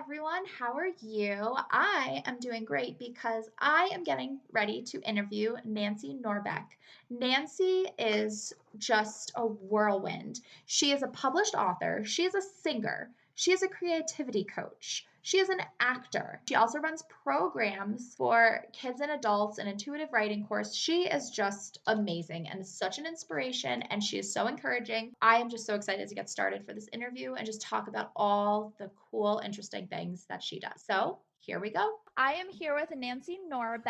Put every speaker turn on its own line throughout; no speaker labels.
everyone. How are you? I am doing great because I am getting ready to interview Nancy Norbeck. Nancy is just a whirlwind. She is a published author, she is a singer, she is a creativity coach. She is an actor. She also runs programs for kids and adults, an intuitive writing course. She is just amazing and such an inspiration, and she is so encouraging. I am just so excited to get started for this interview and just talk about all the cool, interesting things that she does. So here we go. I am here with Nancy Norbeck.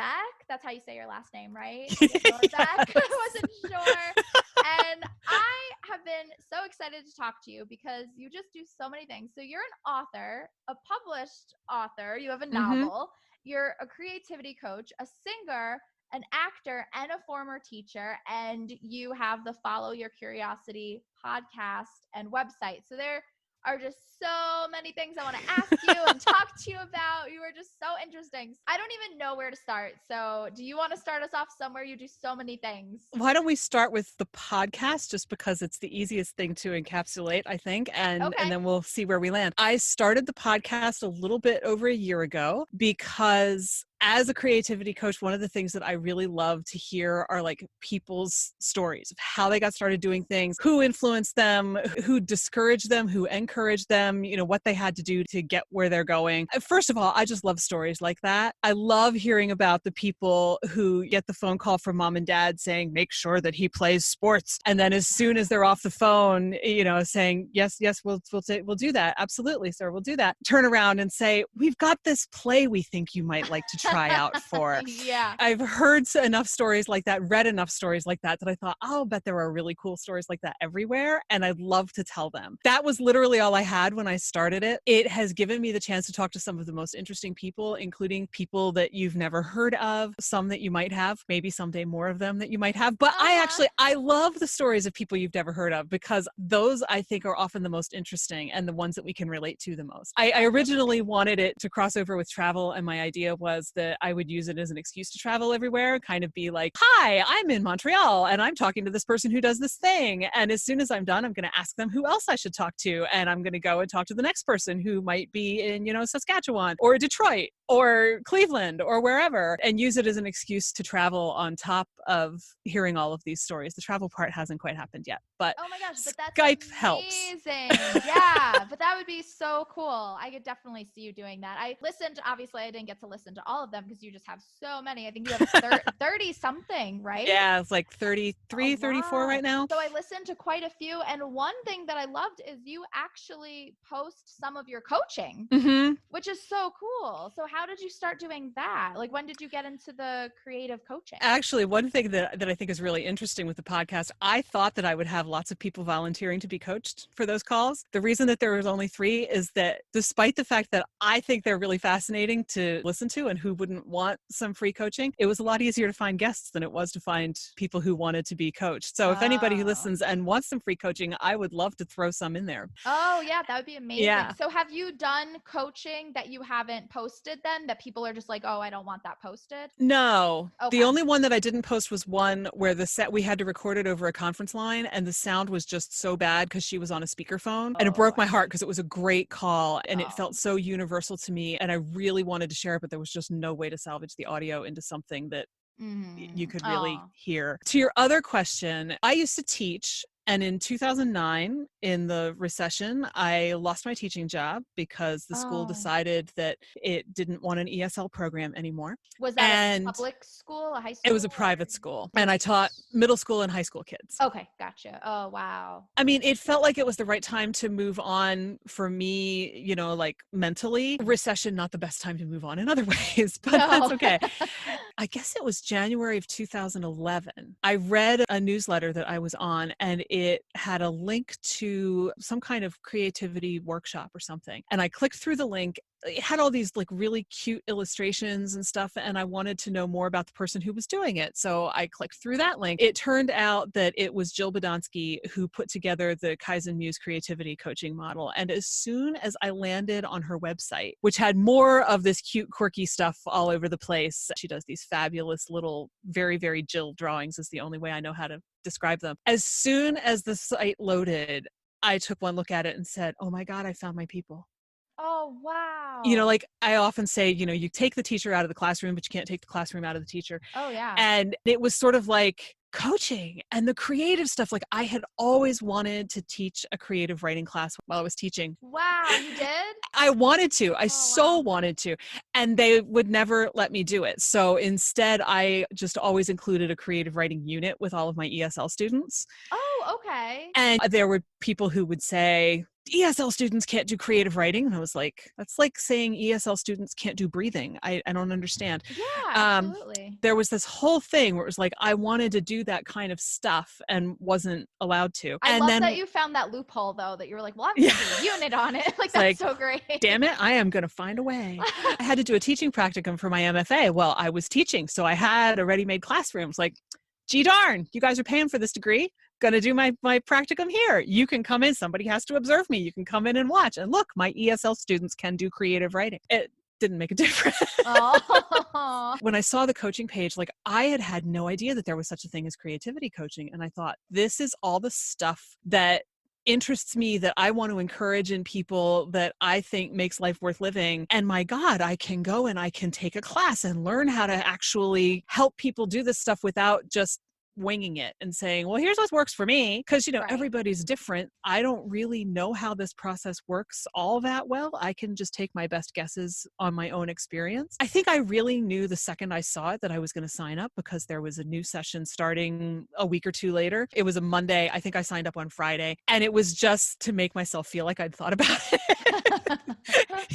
That's how you say your last name, right? Norbeck.
Yes.
I wasn't sure. And I have been so excited to talk to you because you just do so many things. So you're an author, a published author, you have a novel, you're a creativity coach, a singer, an actor, and a former teacher, and you have the Follow Your Curiosity podcast and website. So there are just so many things I want to ask you and talk to you about. You are just so interesting. I don't even know where to start. So do you want to start us off somewhere? You do so many things.
Why don't we start with the podcast just because it's the easiest thing to encapsulate, I think, and then we'll see where we land. I started the podcast a little bit over a year ago because as a creativity coach, one of the things that I really love to hear are like people's stories of how they got started doing things, who influenced them, who discouraged them, who encouraged them, what they had to do to get where they're going. First of all, I just love stories like that. I love hearing about the people who get the phone call from mom and dad saying, make sure that he plays sports. And then as soon as they're off the phone, saying, yes, we'll do that. Absolutely, sir, we'll do that. Turn around and say, we've got this play we think you might like to try out for.
Yeah.
I've heard enough stories like that, read enough stories like that I thought, I'll bet there are really cool stories like that everywhere. And I'd love to tell them. That was literally all I had when I started it. It has given me the chance to talk to some of the most interesting people, including people that you've never heard of, some that you might have, maybe someday more of them that you might have. But I love the stories of people you've never heard of because those I think are often the most interesting and the ones that we can relate to the most. I originally wanted it to cross over with travel, and my idea was that I would use it as an excuse to travel everywhere, kind of be like, hi, I'm in Montreal and I'm talking to this person who does this thing. And as soon as I'm done, I'm going to ask them who else I should talk to. And I'm going to go and talk to the next person who might be in, Saskatchewan or Detroit or Cleveland or wherever, and use it as an excuse to travel on top of hearing all of these stories. The travel part hasn't quite happened yet, but
oh my gosh, but that's
Skype
amazing.
helps.
Yeah, but that would be so cool. I could definitely see you doing that. I listened, obviously I didn't get to listen to all of them because you just have so many. I think you have 30 something, right?
Yeah, it's like 33, 34 right now.
So I listened to quite a few. And one thing that I loved is you actually post some of your coaching, which is so cool. So how did you start doing that? Like, when did you get into the creative coaching?
Actually, one thing that I think is really interesting with the podcast, I thought that I would have lots of people volunteering to be coached for those calls. The reason that there was only 3 is that despite the fact that I think they're really fascinating to listen to and who wouldn't want some free coaching, it was a lot easier to find guests than it was to find people who wanted to be coached. So if anybody who listens and wants some free coaching, I would love to throw some in there.
Oh yeah, that would be amazing.
Yeah.
So have you done coaching that you haven't posted then, that people are just like, oh, I don't want that posted?
No.
Okay.
The only one that I didn't post was one where we had to record it over a conference line and the sound was just so bad because she was on a speakerphone, and it broke my heart because it was a great call and it felt so universal to me, and I really wanted to share it, but there was just no way to salvage the audio into something that you could really hear. To your other question, I used to teach. And in 2009, in the recession, I lost my teaching job because the school decided that it didn't want an ESL program anymore.
Was that a public school, a high school?
It was a private school, and I taught middle school and high school kids.
Okay, gotcha. Oh, wow.
I mean, it felt like it was the right time to move on for me, like mentally. Recession, not the best time to move on in other ways, but that's okay. I guess it was January of 2011. I read a newsletter that I was on, and it had a link to some kind of creativity workshop or something. And I clicked through the link. It had all these like really cute illustrations and stuff, and I wanted to know more about the person who was doing it. So I clicked through that link. It turned out that it was Jill Bodonsky who put together the Kaizen Muse creativity coaching model. And as soon as I landed on her website, which had more of this cute, quirky stuff all over the place, she does these fabulous little, very, very Jill drawings is the only way I know how to describe them. As soon as the site loaded, I took one look at it and said, oh my God, I found my people.
Oh,
You know,
wow.
like I often say, you know, you take the teacher out of the classroom, but you can't take the classroom out of the teacher.
Oh, yeah.
And it was sort of like coaching and the creative stuff. Like I had always wanted to teach a creative writing class while I was teaching.
Wow, you did?
I wanted to. I
Oh,
so
wow.
wanted to. And they would never let me do it. So instead, I just always included a creative writing unit with all of my ESL students.
Oh, okay.
And there were people who would say, ESL students can't do creative writing. And I was like, that's like saying ESL students can't do breathing. I don't understand.
Yeah,
Um,
absolutely.
there was this whole thing where it was like, I wanted to do that kind of stuff and wasn't allowed to.
I
And
love that
then,
you found that loophole though, that you were like, well, I'm
yeah,
gonna do a unit on it. Like
it's
that's
like,
so great.
damn it, I am going to find a way. I had to do a teaching practicum for my MFA. Well, I was teaching, so I had a ready-made classroom. It's like, gee darn, you guys are paying for this degree. Going to do my practicum here. You can come in. Somebody has to observe me. You can come in and watch. And look, my ESL students can do creative writing. It didn't make a difference.
Oh.
When I saw the coaching page, like I had no idea that there was such a thing as creativity coaching. And I thought, this is all the stuff that interests me, that I want to encourage in people, that I think makes life worth living. And my God, I can go and I can take a class and learn how to actually help people do this stuff without just winging it and saying, well, here's what works for me. Because, you know,
Right.
everybody's different. I don't really know how this process works all that well. I can just take my best guesses on my own experience. I think I really knew the second I saw it that I was going to sign up, because there was a new session starting a week or two later. It was a Monday. I think I signed up on Friday, and it was just to make myself feel like I'd thought about it.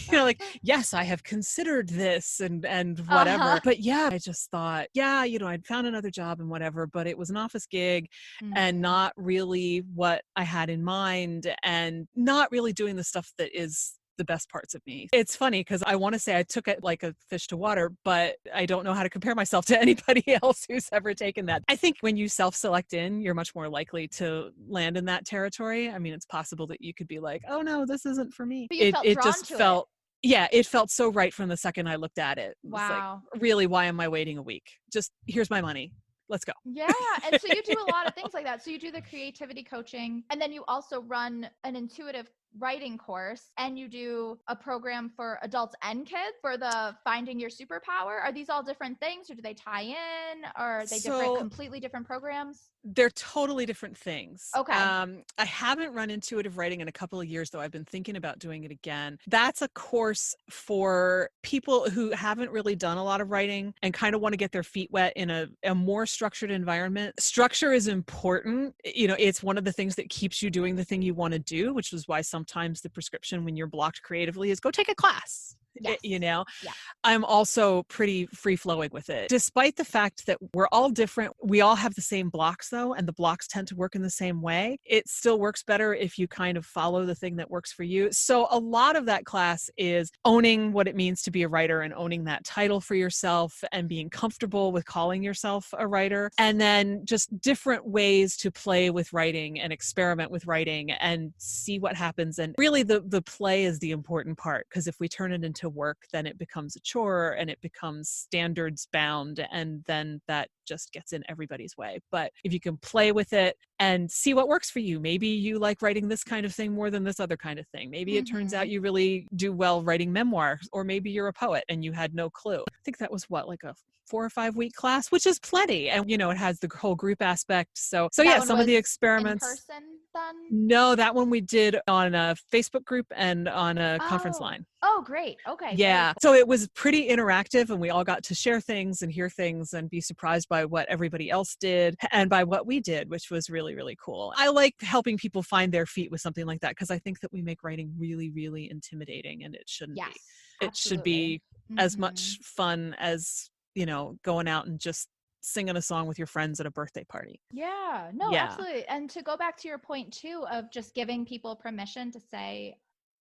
You know, like, yes, I have considered this and whatever.
Uh-huh.
But yeah, I just thought, yeah, you know, I'd found another job and whatever, but it was an office gig and
Mhm.
not really what I had in mind, and not really doing the stuff that is the best parts of me. It's funny because I want to say I took it like a fish to water, but I don't know how to compare myself to anybody else who's ever taken that. I think when you self-select in, you're much more likely to land in that territory. I mean, it's possible that you could be like, oh no, this isn't for me.
But you felt
It
drawn
just
to it.
felt, yeah, it felt so right from the second I looked at it. It was like,
Wow.
really, why am I waiting a week? Just here's my money. Let's go.
Yeah, and so you do a lot of things like that. So you do the creativity coaching, and then you also run an intuitive writing course, and you do a program for adults and kids for the finding your superpower. Are these all different things, or do they tie in, or are they different,
So
completely different programs?
they're totally different things.
Okay.
I haven't run intuitive writing in a couple of years, though. I've been thinking about doing it again. That's a course for people who haven't really done a lot of writing and kind of want to get their feet wet in a more structured environment. Structure is important. You know, it's one of the things that keeps you doing the thing you want to do, which is why sometimes the prescription when you're blocked creatively is go take a class.
Yes.
You know,
Yeah.
I'm also pretty free flowing with it. Despite the fact that we're all different, we all have the same blocks though, and the blocks tend to work in the same way. It still works better if you kind of follow the thing that works for you. So a lot of that class is owning what it means to be a writer and owning that title for yourself and being comfortable with calling yourself a writer. And then just different ways to play with writing and experiment with writing and see what happens. And really the play is the important part, because if we turn it into work, then it becomes a chore and it becomes standards bound, and then that just gets in everybody's way. But if you can play with it and see what works for you, maybe you like writing this kind of thing more than this other kind of thing. Maybe it turns out
Mhm.
you really do well writing memoirs, or maybe you're a poet and you had no clue. I think that was what, like a 4 or 5 week class, which is plenty. And, you know, it has the whole group aspect. So
That
yeah,
one
some of the
was in
experiments.
person then?
No, that one we did on a Facebook group and on a conference
Oh.
line.
Oh, great. Okay, very
Yeah.
cool.
So it was pretty interactive, and we all got to share things and hear things and be surprised by what everybody else did and by what we did, which was really, really cool. I like helping people find their feet with something like that, because I think that we make writing really, really intimidating, and it shouldn't be.
Yes,
It should
absolutely.
be as
Mhm.
much fun as, you know, going out and just singing a song with your friends at a birthday party.
Yeah, no,
Yeah.
absolutely. And to go back to your point too of just giving people permission to say,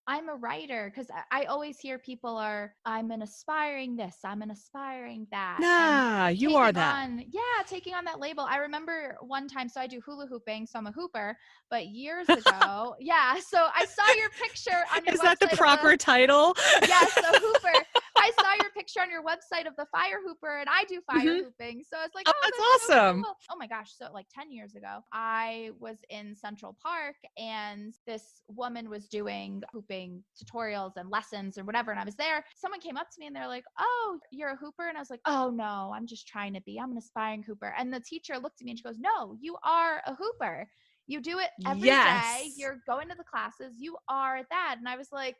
I'm a writer, because I always hear people are, I'm an aspiring this, I'm an aspiring that. And
Nah, you are that.
taking on that label. I remember one time, so I do hula hooping, so I'm a hooper, but years ago, yeah, so I saw your picture on your
Is that the
website of the,
proper title?
yes, a hooper. I saw your picture picture on your website of the fire hooper, and I do fire
Mhm.
hooping. So I was like,
Oh,
oh,
that's
that's so
awesome.
cool. Oh my gosh. So like 10 years ago, I was in Central Park and this woman was doing hooping tutorials and lessons or whatever. And I was there. Someone came up to me and they're like, oh, you're a hooper? And I was like, oh no, I'm just trying to be. I'm an aspiring hooper. And the teacher looked at me and she goes, no, you are a hooper. You do it every day.
Yes.
You're going to the classes. You are that. And I was like,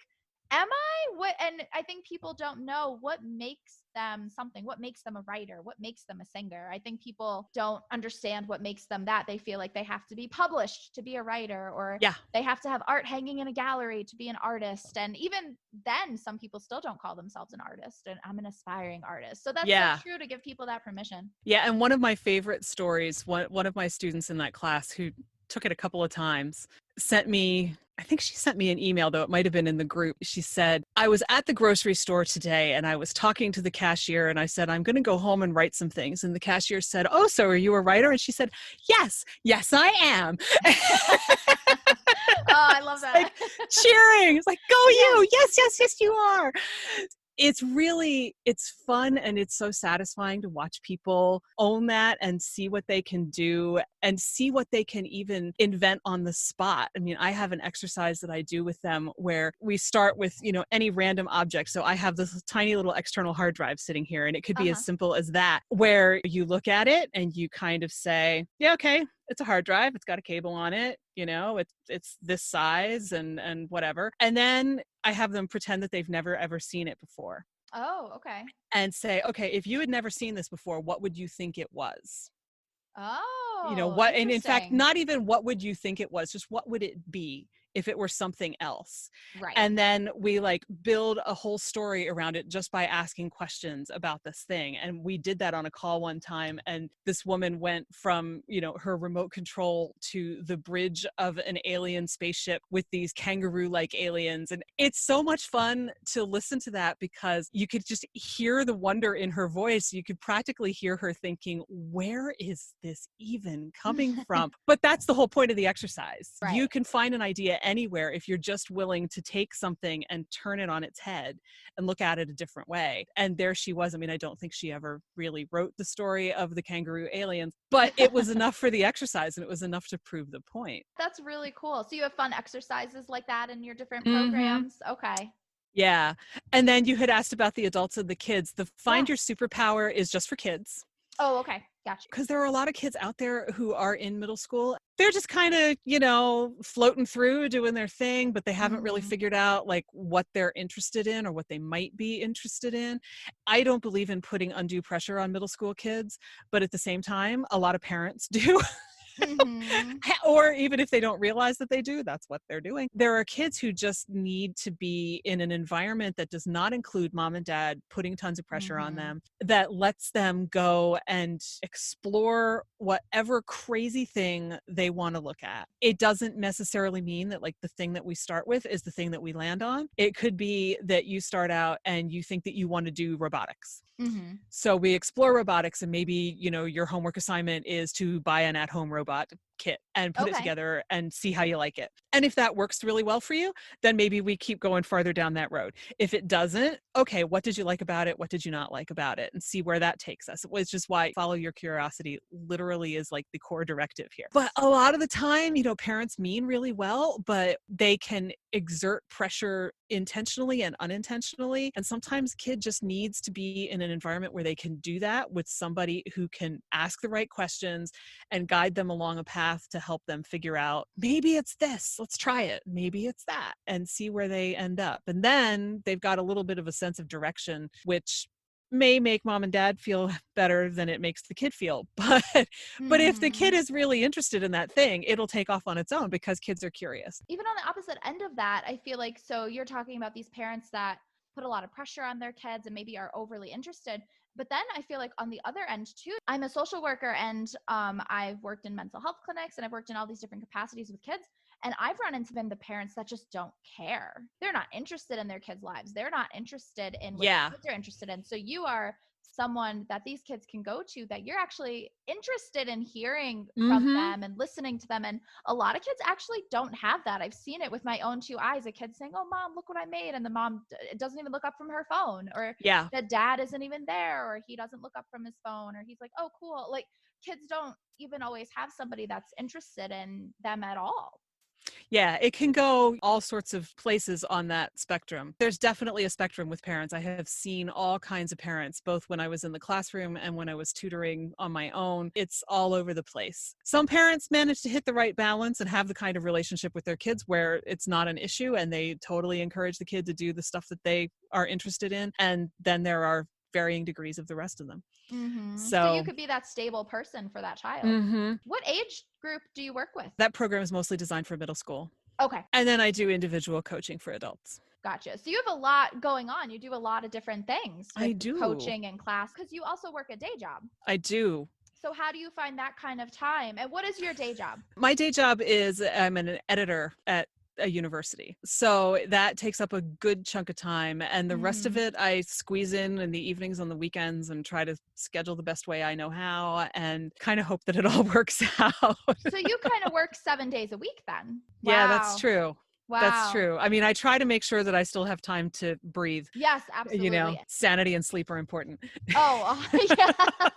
am I? What? And I think people don't know what makes them something, what makes them a writer, what makes them a singer. I think people don't understand what makes them that. They feel like they have to be published to be a writer, or
Yeah.
they have to have art hanging in a gallery to be an artist. And even then, some people still don't call themselves an artist. And I'm an aspiring artist. So that's so
Yeah.
true, to give people that permission.
Yeah. And one of my favorite stories, one of my students in that class who took it a couple of times sent me, I think she sent me an email, though it might have been in the group. She said, I was at the grocery store today and I was talking to the cashier and I said, I'm going to go home and write some things. And the cashier said, oh, so are you a writer? And she said, yes, I am.
Oh, I love
It's
that.
like cheering. It's like, go
Yes.
you. Yes, you are. It's fun and it's so satisfying to watch people own that and see what they can do and see what they can even invent on the spot. I mean, I have an exercise that I do with them where we start with, any random object. So I have this tiny little external hard drive sitting here, and it could be as
Uh-huh.
simple as that, where you look at it and you kind of say, yeah, okay, it's a hard drive. It's got a cable on it. It's this size and whatever. And then I have them pretend that they've never ever seen it before
Oh, okay.
and say, okay, if you had never seen this before, what would you think it was?
Oh,
What, and in fact,
interesting.
not even what would you think it was, just what would it be if it were something else?
Right.
And then we like build a whole story around it just by asking questions about this thing. And we did that on a call one time. And this woman went from, her remote control to the bridge of an alien spaceship with these kangaroo-like aliens. And it's so much fun to listen to that because you could just hear the wonder in her voice. You could practically hear her thinking, where is this even coming from? But that's the whole point of the exercise. You
Right.
can find an idea anywhere if you're just willing to take something and turn it on its head and look at it a different way. And there she was. I mean, I don't think she ever really wrote the story of the kangaroo aliens, but it was enough for the exercise and it was enough to prove the point.
That's really cool. So you have fun exercises like that in your different
Mm-hmm.
programs? Okay.
Yeah. And then you had asked about the adults and the kids. The
Yeah.
Find Your Superpower is just for kids.
Oh, okay. Gotcha.
Because there are a lot of kids out there who are in middle school. They're just kind of, floating through, doing their thing, but they haven't really
Mhm.
figured out like what they're interested in or what they might be interested in. I don't believe in putting undue pressure on middle school kids, but at the same time, a lot of parents do.
Mhm.
Or even if they don't realize that they do, that's what they're doing. There are kids who just need to be in an environment that does not include mom and dad putting tons of pressure on
Mhm.
them, that lets them go and explore whatever crazy thing they want to look at. It doesn't necessarily mean that like the thing that we start with is the thing that we land on. It could be that you start out and you think that you want to do robotics.
Mhm.
So we explore robotics, and maybe, your homework assignment is to buy an at-home robot kit and put it
Okay.
together and see how you like it. And if that works really well for you, then maybe we keep going farther down that road. If it doesn't, okay, what did you like about it? What did you not like about it? And see where that takes us, which is why follow your curiosity literally is like the core directive here. But a lot of the time, parents mean really well, but they can exert pressure intentionally and unintentionally. And sometimes kid just needs to be in an environment where they can do that with somebody who can ask the right questions and guide them along a path to help them figure out, maybe it's this, let's try it. Maybe it's that, and see where they end up. And then they've got a little bit of a sense of direction, which may make mom and dad feel better than it makes the kid feel. But if the kid
Mhm.
is really interested in that thing, it'll take off on its own because kids are curious.
Even on the opposite end of that, I feel like, so you're talking about these parents that put a lot of pressure on their kids and maybe are overly interested. But then I feel like on the other end too, I'm a social worker, and I've worked in mental health clinics and I've worked in all these different capacities with kids. And I've run into the parents that just don't care. They're not interested in their kids' lives. They're not interested in what their
Yeah.
kids are interested in. So you are someone that these kids can go to that you're actually interested in hearing from
Mhm.
them and listening to them. And a lot of kids actually don't have that. I've seen it with my own two eyes. A kid saying, "Oh, mom, look what I made." And the mom doesn't even look up from her phone, or
Yeah.
the dad isn't even there, or he doesn't look up from his phone, or he's like, "Oh, cool." Like kids don't even always have somebody that's interested in them at all.
Yeah, it can go all sorts of places on that spectrum. There's definitely a spectrum with parents. I have seen all kinds of parents, both when I was in the classroom and when I was tutoring on my own. It's all over the place. Some parents manage to hit the right balance and have the kind of relationship with their kids where it's not an issue and they totally encourage the kid to do the stuff that they are interested in. And then there are varying degrees of the rest of them.
So you
So,
could be that stable person for that child.
mhm,
What age group do you work with?
that program is mostly designed for middle school.
Okay,
And then I do individual coaching for adults.
gotcha. So you have a lot going on. You do a lot of different things
I
with
do.
coaching and class because you also work a day job.
I do.
So how do you find that kind of time? And what is your day job?
My day job is I'm an editor at a university. So that takes up a good chunk of time. And the rest of
Mm.
it, I squeeze in the evenings, on the weekends, and try to schedule the best way I know how and kind of hope that it all works out.
So you kind of work 7 days a week then.
Yeah, that's
Wow.
true. That's
Wow.
true. I mean, I try to make sure that I still have time to breathe.
Yes, absolutely.
Sanity and sleep are important.
Oh, yeah.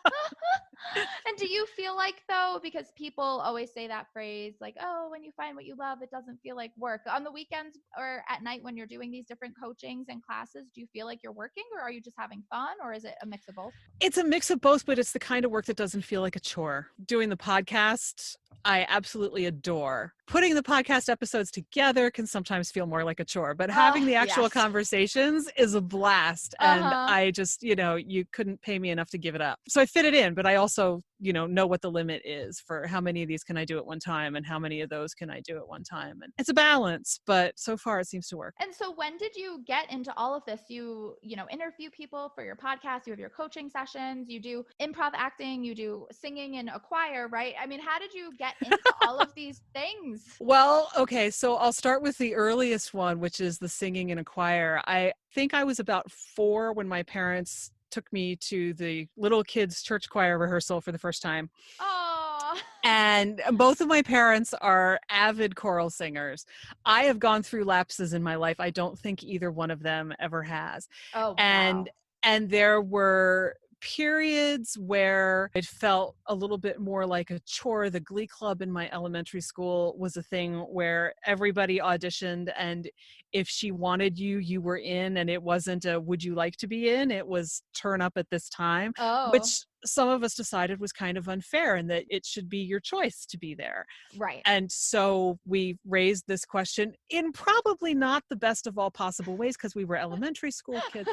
And do you feel like though, because people always say that phrase, like, oh, when you find what you love, it doesn't feel like work. On the weekends or at night when you're doing these different coachings and classes, do you feel like you're working or are you just having fun or is it a mix of both?
It's a mix of both, but it's the kind of work that doesn't feel like a chore. Doing the podcast, I absolutely adore. Putting the podcast episodes together can sometimes feel more like a chore, but having
Oh,
the actual
yes.
conversations is a blast. And
Uh-huh.
I just, you couldn't pay me enough to give it up. So I fit it in, but I also, know what the limit is for how many of these can I do at one time and how many of those can I do at one time. And it's a balance, but so far it seems to work.
And so when did you get into all of this? You interview people for your podcast, you have your coaching sessions, you do improv acting, you do singing in a choir, right? I mean, how did you get into all of these things?
Well, okay, so I'll start with the earliest one, which is the singing in a choir. I think I was about 4 when my parents took me to the little kids' church choir rehearsal for the first time.
Oh.
And both of my parents are avid choral singers. I have gone through lapses in my life. I don't think either one of them ever has.
Oh,
And
wow.
and there were periods where it felt a little bit more like a chore. The Glee Club in my elementary school was a thing where everybody auditioned, and if she wanted you, you were in, and it wasn't a would you like to be in? It was turn up at this time,
Oh,
which some of us decided was kind of unfair and that it should be your choice to be there.
right.
And so we raised this question in probably not the best of all possible ways because we were elementary school kids,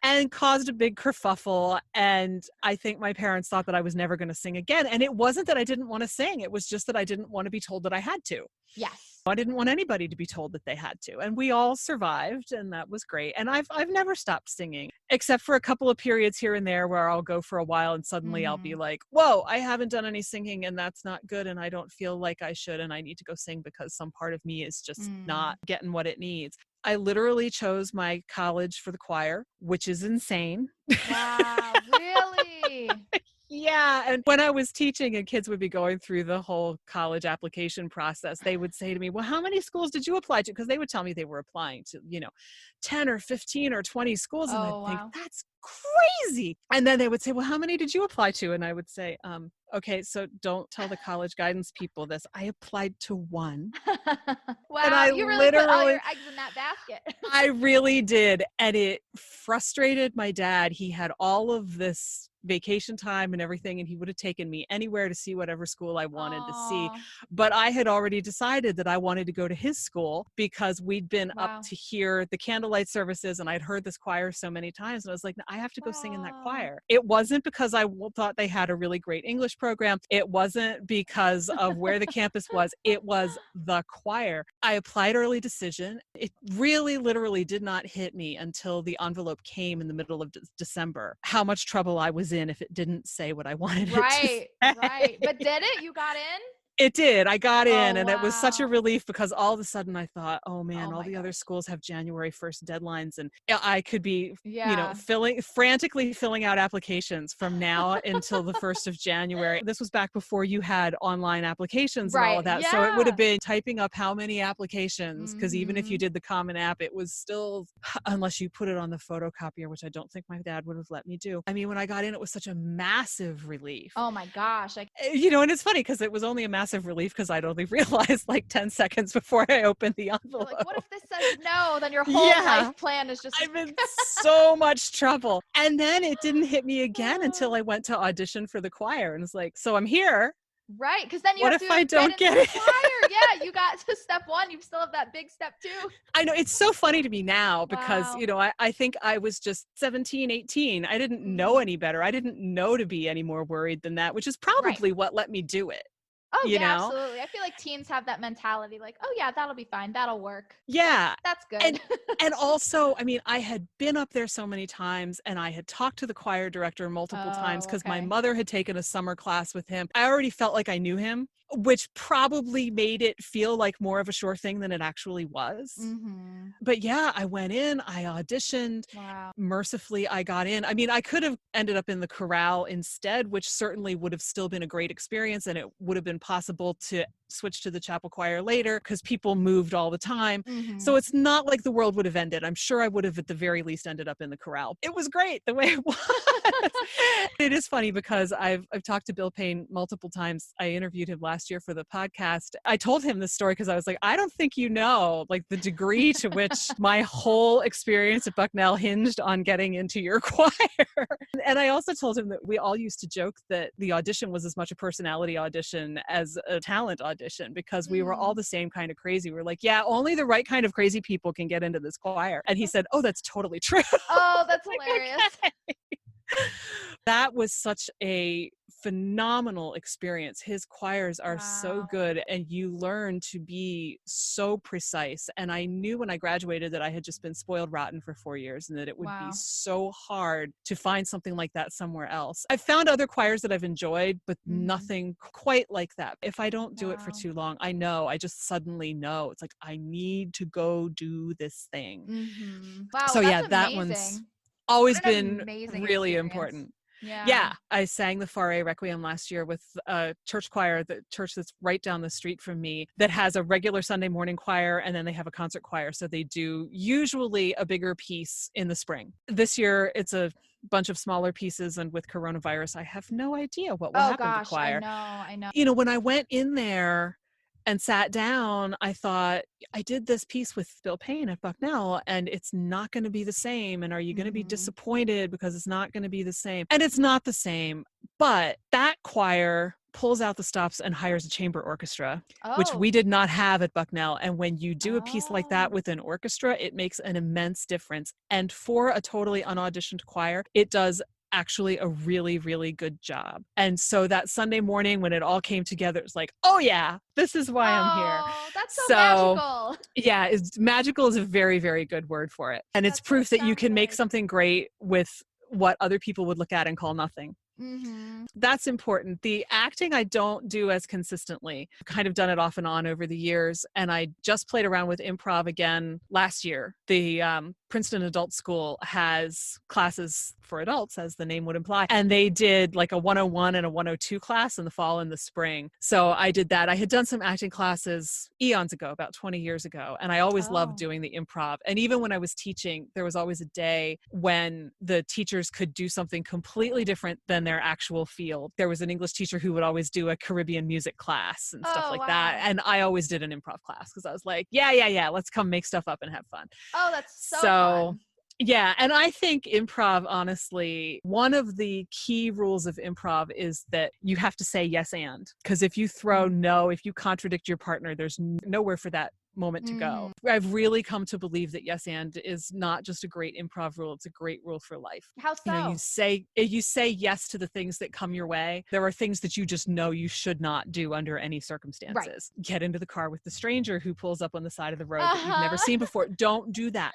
and caused a big kerfuffle. And I think my parents thought that I was never going to sing again. And it wasn't that I didn't want to sing. It was just that I didn't want to be told that I had to.
Yes.
I didn't want anybody to be told that they had to. And we all survived, and that was great. And I've never stopped singing, except for a couple of periods here and there where I'll go for a while and suddenly I'll be
Mhm.
like, whoa, I haven't done any singing and that's not good. And I don't feel like I should. And I need to go sing because some part of me is just
Mm.
not getting what it needs. I literally chose my college for the choir, which is insane.
Wow, really?
Yeah. And when I was teaching and kids would be going through the whole college application process, they would say to me, well, how many schools did you apply to? Because they would tell me they were applying to, 10 or 15 or 20 schools. And I'd
Oh,
think,
wow.
that's crazy. And then they would say, well, how many did you apply to? And I would say, okay, so don't tell the college guidance people this. I applied to one. And
Wow, you really put all your eggs in that basket.
I really did. And it frustrated my dad. He had all of this vacation time and everything, and he would have taken me anywhere to see whatever school I wanted to see.
Oh,
But I had already decided that I wanted to go to his school because we'd been up
wow.
to hear the candlelight services and I'd heard this choir so many times. And I was like, I have to go sing in that
Oh.
choir. It wasn't because I thought they had a really great English program. It wasn't because of where the campus was. It was the choir. I applied early decision. It really literally did not hit me until the envelope came in the middle of December, how much trouble I was in if it didn't say what I wanted it to
Right,
say.
right. But did it? You got in?
It did. I got in,
Oh,
and it was such a
wow.
relief because all of a sudden I thought, oh
Oh
man, all
my
the other
gosh.
schools have January 1st deadlines, and I could be,
Yeah.
frantically filling out applications from now until the 1st of January. This was back before you had online applications and all
Right.
of that. So it would have
Yeah.
been typing up how many applications, because even if you
Mhm.
did the Common App, it was still, unless you put it on the photocopier, which I don't think my dad would have let me do. I mean, when I got in, it was such a massive relief.
Oh my gosh.
And it's funny because it was only a massive relief because I'd only realized like 10 seconds before I opened the
You're like, what
envelope.
if this says no? Then your whole
Yeah,
life plan is just
I'm in so much trouble. And then it didn't hit me again until I went to audition for the choir. And it's like, so I'm here.
right. Because then you
What
have
if
to
I
get
don't
into
get
the
it?
choir. Yeah, you got to step one. You still have that big step two.
I know it's so funny to me now because,
Wow.
I think I was just 17, 18. I didn't know
Mhm.
any better. I didn't know to be any more worried than that, which is
Right.
probably what let me do it,
Oh,
you
yeah,
know?
absolutely. I feel like teens have that mentality like, "Oh, yeah, that'll be fine. That'll work."
Yeah.
That's
And
good.
and also, I mean, I had been up there so many times and I had talked to the choir director multiple times
Oh,
because my
okay.
mother had taken a summer class with him. I already felt like I knew him, which probably made it feel like more of a sure thing than it actually was.
Mhm.
But yeah, I went in, I auditioned.
Wow.
Mercifully, I got in. I mean, I could have ended up in the chorale instead, which certainly would have still been a great experience. And it would have been possible to switch to the chapel choir later because people moved all the time. So
Mhm.
it's not like the world would have ended. I'm sure I would have at the very least ended up in the chorale. It was great the way it was. It is funny because I've talked to Bill Payne multiple times. I interviewed him last year for the podcast. I told him this story because I was like, I don't think you know like the degree to which my whole experience at Bucknell hinged on getting into your choir. And I also told him that we all used to joke that the audition was as much a personality audition as a talent audition because we were all
Mm.
the same kind of crazy. We're like, yeah, only the right kind of crazy people can get into this choir. And he said, oh, that's totally true.
Oh, that's
Like,
hilarious.
okay. That was such a phenomenal experience. His choirs are so
Wow.
good and you learn to be so precise. And I knew when I graduated that I had just been spoiled rotten for 4 years and that it would be
Wow.
so hard to find something like that somewhere else. I've found other choirs that I've enjoyed, but
Mhm.
nothing quite like that. If I don't do it for
Wow.
too long, I just suddenly know. It's like, I need to go do this thing.
Mhm. Wow,
So
well, that's
yeah, that one's
amazing.
always
What an
been
amazing
really
experience.
important.
Yeah.
Yeah, I sang the Fauré Requiem last year with a church choir, the church that's right down the street from me, that has a regular Sunday morning choir and then they have a concert choir. So they do usually a bigger piece in the spring. This year, it's a bunch of smaller pieces, and with coronavirus, I have no idea what will
Oh
happen to
gosh, I
choir.
know, I know.
When I went in there and sat down, I thought, I did this piece with Bill Payne at Bucknell, and it's not going to be the same. And are you going to be
Mhm.
disappointed because it's not going to be the same? And it's not the same. But that choir pulls out the stops and hires a chamber orchestra, which we
Oh.
did not have at Bucknell. And when you do a piece like that
Oh.
with an orchestra, it makes an immense difference. And for a totally unauditioned choir, it does actually a really, really good job. And so that Sunday morning when it all came together, it's like, oh yeah, this is why I'm here.
Oh, that's so
So
magical.
yeah, magical is a very, very good word for it. And it's
That's what
proof
it
that you
sounds
can make
like.
something great with what other people would look at and call nothing.
Mhm.
That's important. The acting I don't do as consistently. I've kind of done it off and on over the years. And I just played around with improv again last year. The Princeton Adult School has classes for adults, as the name would imply. And they did like a 101 and a 102 class in the fall and the spring. So I did that. I had done some acting classes eons ago, about 20 years ago. And I always loved
Oh.
doing the improv. And even when I was teaching, there was always a day when the teachers could do something completely different than their actual field. There was an English teacher who would always do a Caribbean music class and stuff
Oh,
like that.
wow.
And I always did an improv class because I was like, yeah, let's come make stuff up and have fun.
Oh, that's so
So
fun.
yeah, and I think improv, honestly, one of the key rules of improv is that you have to say yes and. Because if you throw
Mm.
no, if you contradict your partner, there's nowhere for that moment to go.
Mhm.
I've really come to believe that yes and is not just a great improv rule, it's a great rule for life.
How
You
so?
say yes to the things that come your way. There are things that you just know you should not do under any
Right.
circumstances. Get into the car with the stranger who pulls up on the side of the road that you've never
Uh-huh.
seen before. Don't do that.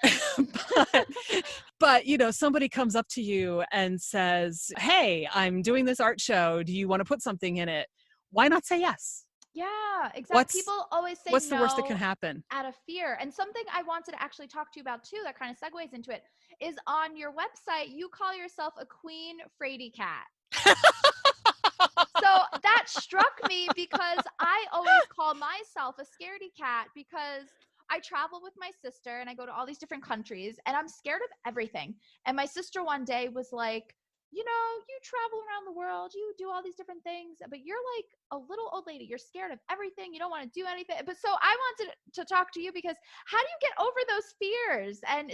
but somebody comes up to you and says, hey, I'm doing this art show, do you want to put something in it? Why not say yes?
Yeah, exactly.
What's
People always say
what's the worst that can
no
happen?
out of fear. And something I wanted to actually talk to you about too, that kind of segues into it, is on your website, you call yourself a queen fraidy cat. So that struck me because I always call myself a scaredy cat because I travel with my sister and I go to all these different countries and I'm scared of everything. And my sister one day was like, you travel around the world, you do all these different things, but you're like a little old lady. You're scared of everything. You don't want to do anything. But so I wanted to talk to you because how do you get over those fears? And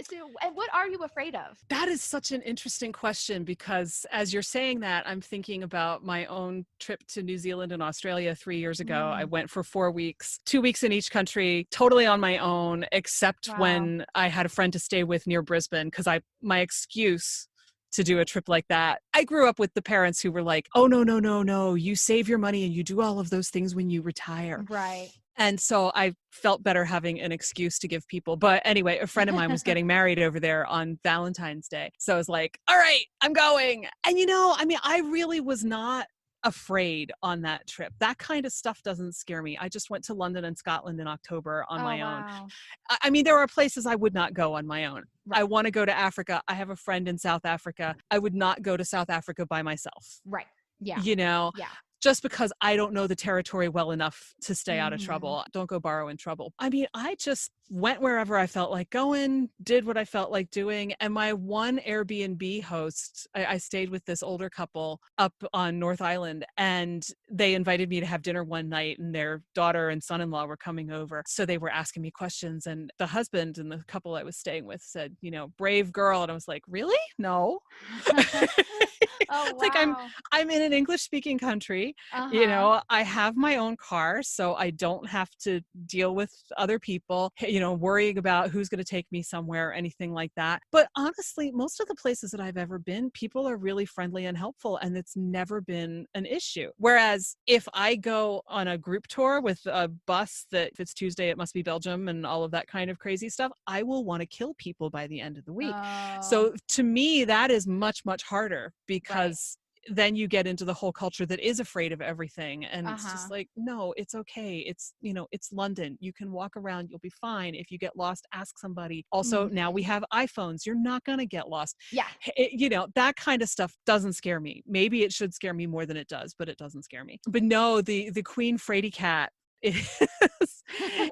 what are you afraid of?
That is such an interesting question because as you're saying that, I'm thinking about my own trip to New Zealand and Australia 3 years ago. I
Mm,
went for 4 weeks, 2 weeks in each country, totally on my own, except
wow.
when I had a friend to stay with near Brisbane because my excuse to do a trip like that. I grew up with the parents who were like, "Oh no, no, no, no, you save your money and you do all of those things when you retire."
Right.
And so I felt better having an excuse to give people. But anyway, a friend of mine was getting married over there on Valentine's Day. So I was like, all right, I'm going. And I mean, I really was not afraid on that trip. That kind of stuff doesn't scare me. I just went to London and Scotland in October on
Oh,
my own.
wow.
I mean, there are places I would not go on my own. I
Right.
want to go to Africa. I have a friend in South Africa. I would not go to South Africa by myself.
Right. Yeah.
You know,
Yeah.
just because I don't know the territory well enough to stay out of
Mhm.
trouble. Don't go borrow in trouble. I mean, I just went wherever I felt like going, did what I felt like doing. And my one Airbnb host, I stayed with this older couple up on North Island, and they invited me to have dinner one night, and their daughter and son-in-law were coming over. So they were asking me questions. And the husband and the couple I was staying with said, brave girl. And I was like, really? No.
Oh,
It's like
wow.
I'm in an English speaking country.
Uh-huh.
I have my own car, so I don't have to deal with other people, worrying about who's going to take me somewhere or anything like that. But honestly, most of the places that I've ever been, people are really friendly and helpful, and it's never been an issue. Whereas if I go on a group tour with a bus that if it's Tuesday, it must be Belgium and all of that kind of crazy stuff, I will want to kill people by the end of the week.
Oh,
So to me, that is much, much harder
right.
because then you get into the whole culture that is afraid of everything. And it's just
Uh-huh.
like, no, it's okay. It's London. You can walk around. You'll be fine. If you get lost, ask somebody. Also,
Mhm.
now we have iPhones. You're not going to get lost.
Yeah.
That kind of stuff doesn't scare me. Maybe it should scare me more than it does, but it doesn't scare me. But no, the Queen Fraidy cat is,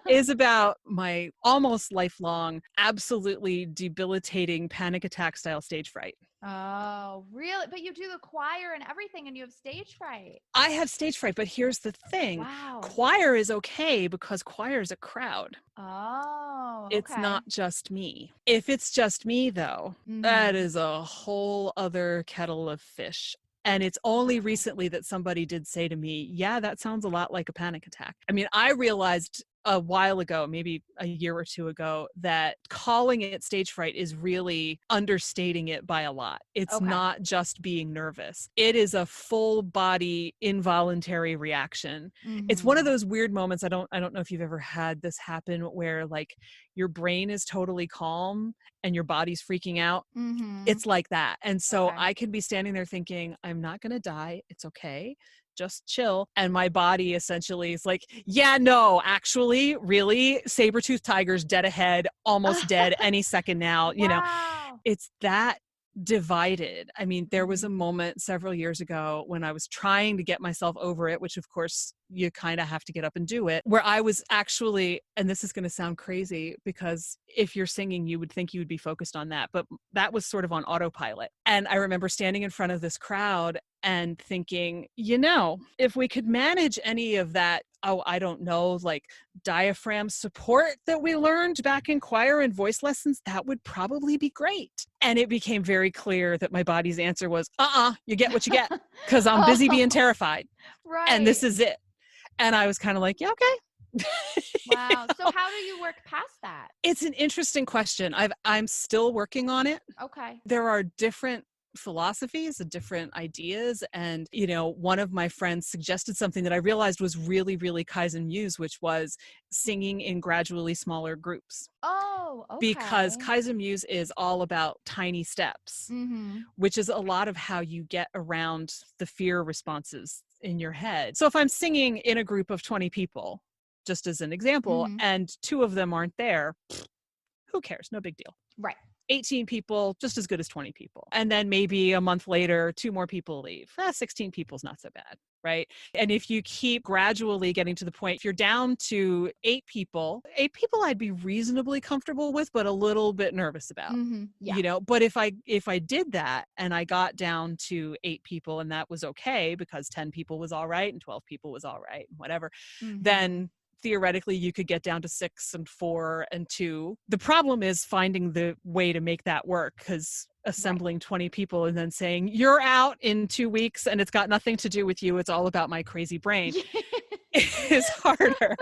is about my almost lifelong, absolutely debilitating panic attack style stage fright.
Oh, really? But you do the choir and everything and you have stage fright.
I have stage fright, but here's the thing.
Wow.
Choir is okay because choir is a crowd.
Oh,
It's
okay.
not just me. If it's just me, though, that
Mhm.
is a whole other kettle of fish. And it's only
Wow.
recently that somebody did say to me, yeah, that sounds a lot like a panic attack. I mean, I realized a while ago, maybe a year or two ago, that calling it stage fright is really understating it by a lot. It's
Okay.
not just being nervous. It is a full body involuntary reaction. It's one of
Mhm.
those weird moments. I don't know if you've ever had this happen where like your brain is totally calm and your body's freaking out.
Mhm.
It's like that. And so
Okay.
I could be standing there thinking, I'm not going to die. It's okay. Just chill. And my body essentially is like, yeah, no, actually, really, saber-toothed tiger's dead ahead, almost dead any second now.
Wow.
It's that divided. I mean, there was a
Mhm.
moment several years ago when I was trying to get myself over it, which of course you kind of have to get up and do it, where I was actually, and this is going to sound crazy because if you're singing, you would think you would be focused on that, but that was sort of on autopilot. And I remember standing in front of this crowd and thinking, if we could manage any of that, oh, I don't know, like diaphragm support that we learned back in choir and voice lessons, that would probably be great. And it became very clear that my body's answer was, you get what you get because I'm busy being
Oh,
terrified. And this
right.
is it. And I was kind of like, yeah, okay. You
Wow. So
know,
how do you work past that?
it's an interesting question. I'm still working on it.
Okay.
There are different philosophies and different ideas. And, one of my friends suggested something that I realized was really, really Kaizen Muse, which was singing in gradually smaller groups.
Oh,
Because
okay.
Kaizen Muse is all about tiny steps,
Mhm.
which is a lot of how you get around the fear responses in your head. So if I'm singing in a group of 20 people, just as an example,
Mhm.
and 2 of them aren't there, who cares? No big deal.
Right.
18 people, just as good as 20 people. And then maybe a month later, 2 more people leave. 16 people's not so bad, right? And if you keep gradually getting to the point, if you're down to 8 people I'd be reasonably comfortable with, but a little bit nervous about.
Yeah.
But if I did that and I got down to 8 people and that was okay because 10 people was all right and 12 people was all right and whatever,
Mhm.
then theoretically you could get down to 6 and 4 and 2. The problem is finding the way to make that work, because
Right.
assembling 20 people and then saying you're out in 2 weeks and it's got nothing to do with you, it's all about my crazy brain, is harder.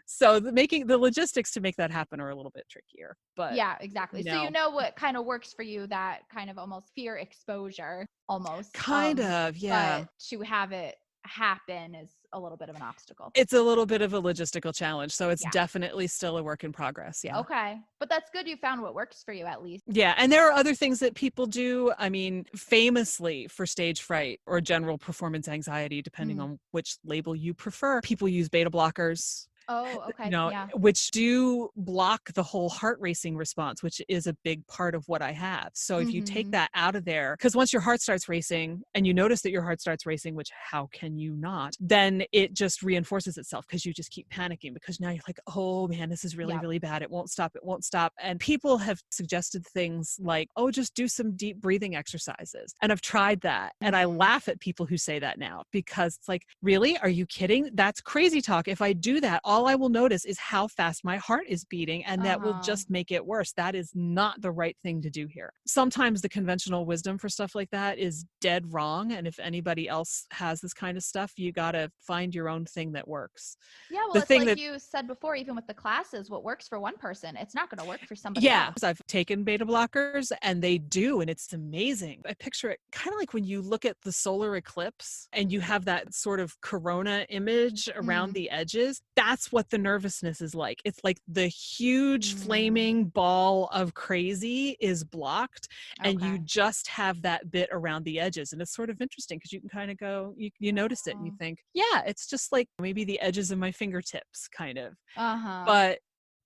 So making the logistics to make that happen are a little bit trickier, but
Yeah, exactly. So you know what kind of works for you, that kind of almost fear exposure almost.
kind of, yeah.
But to have it happen is a little bit of an obstacle.
It's a little bit of a logistical challenge, so it's
Yeah.
definitely still a work in progress. Yeah.
Okay. But that's good you found what works for you at least.
Yeah, and there are other things that people do. I mean, famously for stage fright or general performance anxiety, depending
Mhm.
on which label you prefer, people use beta blockers,
Oh, okay. Yeah.
which do block the whole heart racing response, which is a big part of what I have. So if you take
Mhm.
that out of there, because once your heart starts racing and you notice that your heart starts racing, which how can you not, then it just reinforces itself because you just keep panicking, because now you're like, oh man, this is really,
Yep.
really bad. It won't stop. It won't stop. And people have suggested things like, oh, just do some deep breathing exercises. And I've tried that. And I
Mhm.
laugh at people who say that now, because it's like, really? Are you kidding? That's crazy talk. If I do that, all I will notice is how fast my heart is beating, and that will
Uh-huh.
just make it worse. That is not the right thing to do here. Sometimes the conventional wisdom for stuff like that is dead wrong. And if anybody else has this kind of stuff, you got to find your own thing that works.
Yeah, well,
The
it's
thing
like
that
you said before, even with the classes, what works for one person, it's not going to work for somebody
Yeah,
else.
I've taken beta blockers and they do, and it's amazing. I picture it kind of like when you look at the solar eclipse and you have that sort of corona image around
Mm.
the edges. That's what the nervousness is like. It's like the huge
Mm.
flaming ball of crazy is blocked, and you
Okay.
just have that bit around the edges. And it's sort of interesting because you can kind of go, you notice it and you
Oh.
think, yeah, it's just like maybe the edges of my fingertips, kind of.
Uh-huh.
But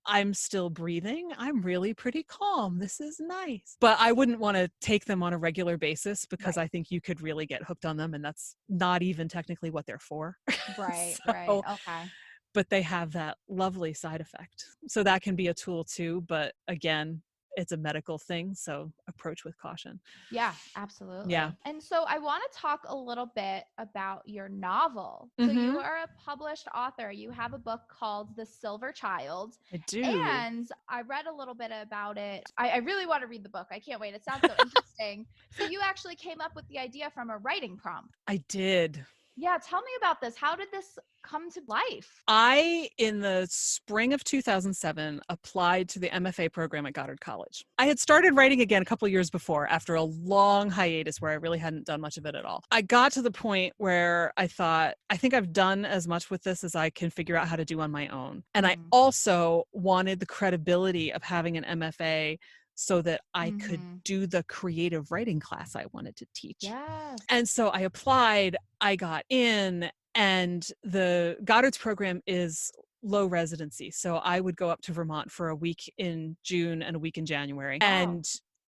I'm still breathing. I'm really pretty calm. This is nice. But I wouldn't want to take them on a regular basis, because
Right.
I think you could really get hooked on them, and that's not even technically what they're for.
Right. Right.
So,
Okay.
but they have that lovely side effect. So that can be a tool too. But again, it's a medical thing. So approach with caution.
Yeah,
Yeah.
absolutely. And so I want to talk a little bit about your novel. So you
Mm-hmm.
are a published author. You have a book called The Silver Child.
I do.
And I read a little bit about it. I really want to read the book. I can't wait. It sounds so interesting. So you actually came up with the idea from a writing prompt.
I did.
Yeah, tell me about this. How did this come to life?
I, in the spring of 2007, applied to the MFA program at Goddard College. I had started writing again a couple years before, after a long hiatus where I really hadn't done much of it at all. I got to the point where I thought, I think I've done as much with this as I can figure out how to do on my own. And I also wanted the credibility of having an MFA so that I could do the creative writing class I wanted to teach.
Yes.
And so I applied, I got in, and the Goddard's program is low residency. So I would go up to Vermont for a week in June and a week in January.
Wow.
And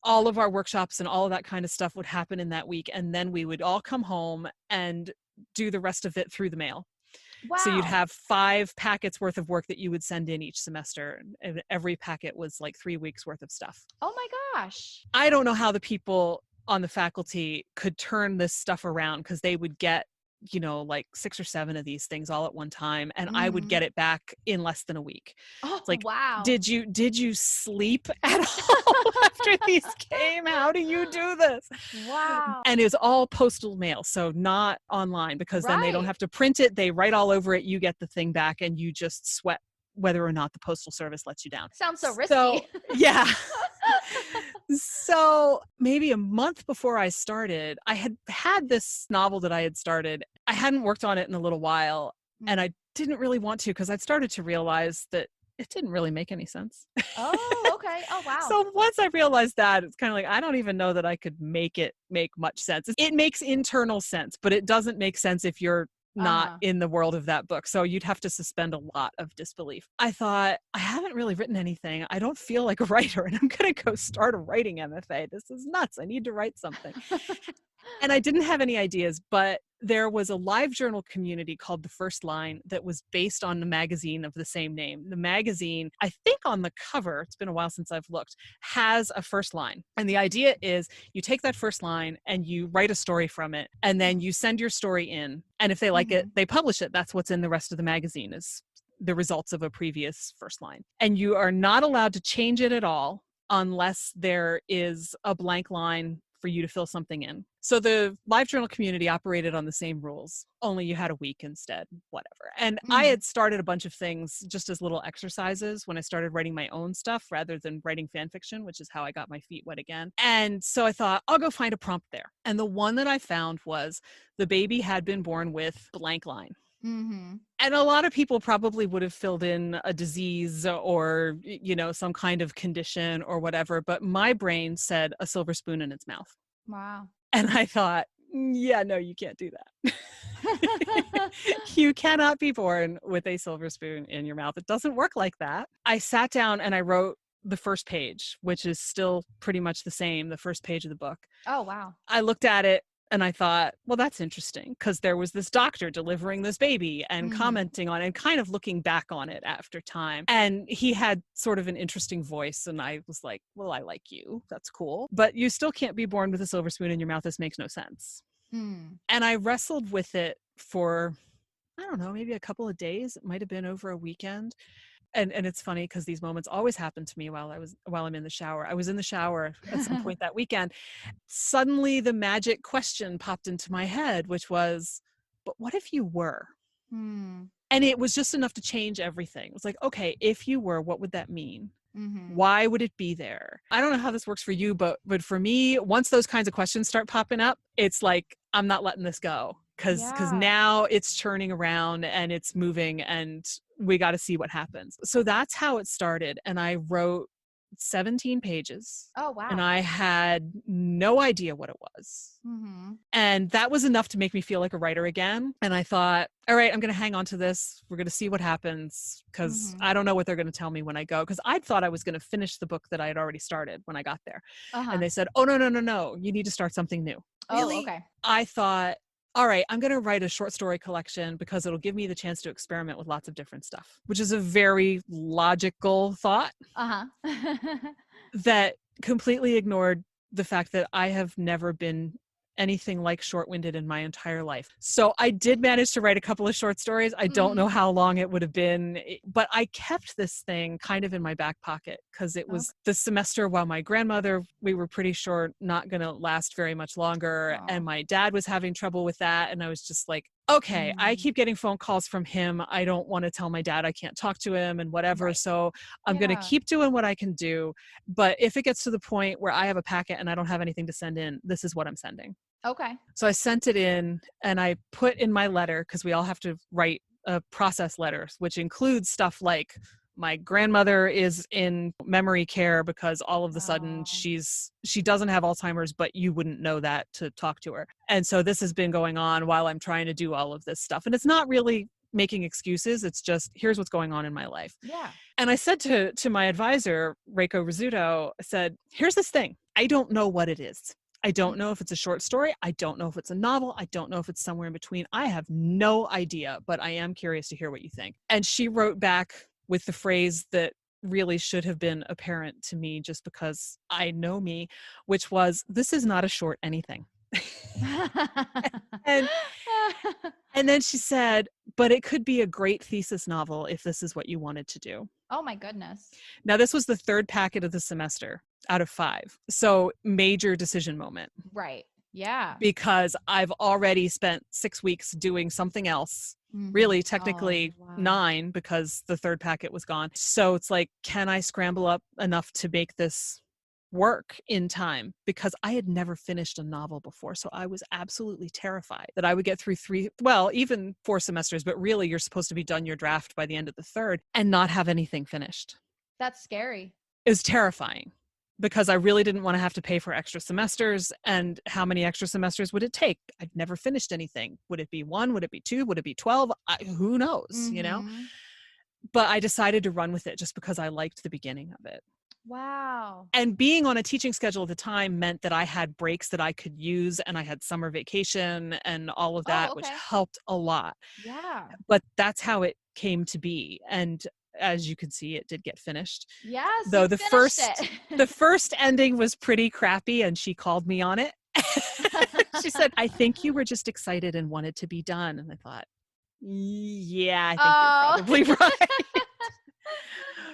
all of our workshops and all of that kind of stuff would happen in that week. And then we would all come home and do the rest of it through the mail. So you'd
Wow.
have 5 packets worth of work that you would send in each semester. And every packet was like 3 weeks worth of stuff.
Oh my gosh.
I don't know how the people on the faculty could turn this stuff around, because they would get, like 6 or 7 of these things all at one time, and I would get it back in less than a week.
Oh,
It's like,
wow.
did you sleep at all after these came? How do you do this?
Wow.
And it was all postal mail, so not online, because then they don't
Right.
have to print it. They write all over it. You get the thing back, and you just sweat whether or not the postal service lets you down.
Sounds so risky.
So, yeah. So maybe a month before I started, I had this novel that I had started. I hadn't worked on it in a little while, and I didn't really want to, because I'd started to realize that it didn't really make any sense.
Oh, okay. Oh, wow.
So once I realized that, it's kind of like, I don't even know that I could make it make much sense. It makes internal sense, but it doesn't make sense if you're not
Uh-huh.
in the world of that book. So you'd have to suspend a lot of disbelief. I thought, I haven't really written anything. I don't feel like a writer, and I'm going to go start a writing MFA. This is nuts. I need to write something. And I didn't have any ideas, but there was a live journal community called The First Line that was based on the magazine of the same name. The magazine, I think on the cover, it's been a while since I've looked, has a first line. And the idea is you take that first line and you write a story from it, and then you send your story in. And if they like it, they publish it. That's what's in the rest of the magazine, is the results of a previous first line. And you are not allowed to change it at all unless there is a blank line for you to fill something in. So the live journal community operated on the same rules, only you had a week instead, whatever. And I had started a bunch of things just as little exercises when I started writing my own stuff rather than writing fan fiction, which is how I got my feet wet again. And so I thought, I'll go find a prompt there. And the one that I found was, the baby had been born with blank line. And a lot of people probably would have filled in a disease or, some kind of condition or whatever. But my brain said a silver spoon in its mouth.
Wow.
And I thought, yeah, no, you can't do that. You cannot be born with a silver spoon in your mouth. It doesn't work like that. I sat down and I wrote the first page, which is still pretty much the same, the first page of the book.
Oh, wow.
I looked at it and I thought, well, that's interesting, because there was this doctor delivering this baby and commenting on it and kind of looking back on it after time. And he had sort of an interesting voice. And I was like, well, I like you. That's cool. But you still can't be born with a silver spoon in your mouth. This makes no sense. And I wrestled with it for, I don't know, maybe a couple of days. It might have been over a weekend. And it's funny because these moments always happen to me while I'm in the shower. I was in the shower at some point that weekend. Suddenly the magic question popped into my head, which was, but what if you were? And it was just enough to change everything. It was like, okay, if you were, what would that mean? Why would it be there? I don't know how this works for you, but for me, once those kinds of questions start popping up, it's like, I'm not letting this go. Because now it's churning around and it's moving and we got to see what happens. So that's how it started. And I wrote 17 pages.
Oh, wow.
And I had no idea what it was. And that was enough to make me feel like a writer again. And I thought, all right, I'm going to hang on to this. We're going to see what happens, because I don't know what they're going to tell me when I go. Because I thought I was going to finish the book that I had already started when I got there. And they said, oh, no. You need to start something new. Really?
Oh, okay.
I thought, all right, I'm going to write a short story collection because it'll give me the chance to experiment with lots of different stuff, which is a very logical thought that completely ignored the fact that I have never been anything like short-winded in my entire life. So I did manage to write a couple of short stories. I don't know how long it would have been, but I kept this thing kind of in my back pocket because it was the semester while my grandmother, we were pretty sure not going to last very much longer. And my dad was having trouble with that. And I was just like, okay, I keep getting phone calls from him. I don't want to tell my dad I can't talk to him and whatever. So I'm going to keep doing what I can do. But if it gets to the point where I have a packet and I don't have anything to send in, this is what I'm sending.
Okay.
So I sent it in and I put in my letter, because we all have to write a process letter, which includes stuff like, my grandmother is in memory care because all of a sudden she doesn't have Alzheimer's, but you wouldn't know that to talk to her. And so this has been going on while I'm trying to do all of this stuff. And it's not really making excuses. It's just, here's what's going on in my life.
Yeah.
And I said to my advisor, Reiko Rizzuto, I said, here's this thing. I don't know what it is. I don't know if it's a short story. I don't know if it's a novel. I don't know if it's somewhere in between. I have no idea, but I am curious to hear what you think. And she wrote back with the phrase that really should have been apparent to me just because I know me, which was, this is not a short anything. and then she said, but it could be a great thesis novel if this is what you wanted to do.
Oh my goodness.
Now, this was the third packet of the semester out of 5. So major decision moment.
Right. Yeah.
Because I've already spent 6 weeks doing something else. Really, technically 9, because the third packet was gone. So it's like, can I scramble up enough to make this work in time because I had never finished a novel before. So I was absolutely terrified that I would get through even 4 semesters, but really you're supposed to be done your draft by the end of the 3rd and not have anything finished.
That's scary.
It was terrifying because I really didn't want to have to pay for extra semesters. And how many extra semesters would it take? I'd never finished anything. Would it be 1? Would it be 2? Would it be 12? Who knows, But I decided to run with it just because I liked the beginning of it.
Wow.
And being on a teaching schedule at the time meant that I had breaks that I could use, and I had summer vacation and all of that, which helped a lot.
Yeah.
But that's how it came to be. And as you can see, it did get finished.
Yes,
though
the
first ending was pretty crappy, and she called me on it. She said, "I think you were just excited and wanted to be done." And I thought, yeah, I think you're probably right.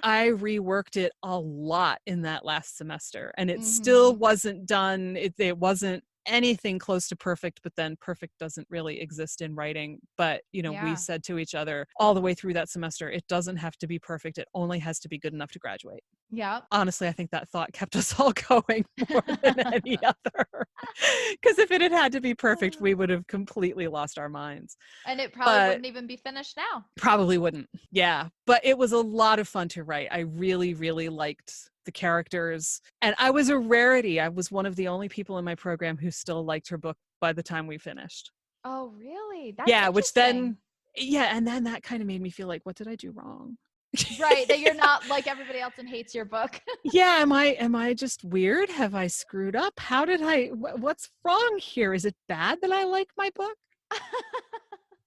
I reworked it a lot in that last semester, and it still wasn't done. It wasn't anything close to perfect, but then perfect doesn't really exist in writing. But, we said to each other all the way through that semester, it doesn't have to be perfect. It only has to be good enough to graduate.
Yeah.
Honestly, I think that thought kept us all going more than any other. Because if it had had to be perfect, we would have completely lost our minds.
And it probably wouldn't even be finished now.
Probably wouldn't. Yeah. But it was a lot of fun to write. I really, really liked the characters. And I was a rarity. I was one of the only people in my program who still liked her book by the time we finished.
Oh, really? That's interesting.
Which then, and then that kind of made me feel like, what did I do wrong?
Right, that you're not like everybody else and hates your book.
Yeah, am I just weird? Have I screwed up? How did what's wrong here? Is it bad that I like my book?